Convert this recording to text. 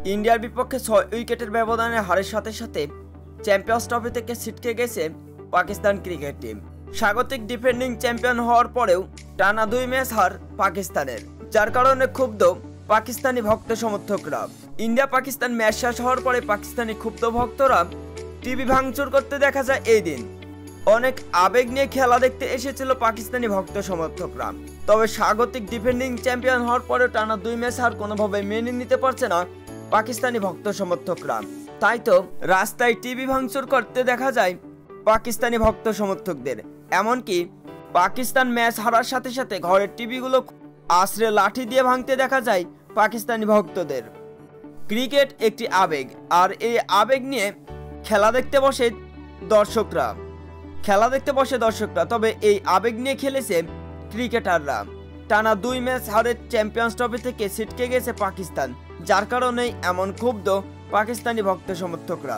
ইন্ডিয়ার বিপক্ষে 6 উইকেটের ব্যবধানে হারের সাথে সাথে চ্যাম্পিয়ন্স ট্রফি থেকে ছিটকে গেছে পাকিস্তান ক্রিকেট টিম। স্বাগতিক ডিফেন্ডিং চ্যাম্পিয়ন হওয়ার পরেও টানা 2 ম্যাচ হার পাকিস্তানের, যার কারণে ক্ষুব্ধ পাকিস্তানি ভক্ত সমর্থকরা। ইন্ডিয়া পাকিস্তান ম্যাচ শেষ হওয়ার পরে পাকিস্তানি ক্ষুব্ধ ভক্তরা টিভি ভাঙচুর করতে দেখা যায়। এই দিন অনেক আবেগ নিয়ে খেলা দেখতে এসেছিল পাকিস্তানি ভক্ত সমর্থকরা। তবে স্বাগতিক ডিফেন্ডিং চ্যাম্পিয়ন হওয়ার পরে টানা 2 ম্যাচ হার কোনোভাবে মেনে নিতে পারছে না পাকিস্তানি ভক্ত সমর্থকরা। তাই তো রাস্তায় টিভি ভাঙচুর করতে দেখা যায় পাকিস্তানি ভক্ত সমর্থকদের। এমনকি পাকিস্তান ম্যাচ হারার সাথে সাথে ঘরের টিভিগুলো আশ্রে লাঠি দিয়ে ভাঙতে দেখা যায় পাকিস্তানি ভক্তদের। ক্রিকেট একটি আবেগ, আর এই আবেগ নিয়ে খেলা দেখতে বসে দর্শকরা। তবে এই আবেগ নিয়ে খেলেছে ক্রিকেটাররা। টানা 2 ম্যাচ হারে চ্যাম্পিয়ন্স ট্রফি থেকে ছিটকে গেছে পাকিস্তান, যার কারণেই এমন ক্ষুব্ধ পাকিস্তানি ভক্ত সমর্থকরা।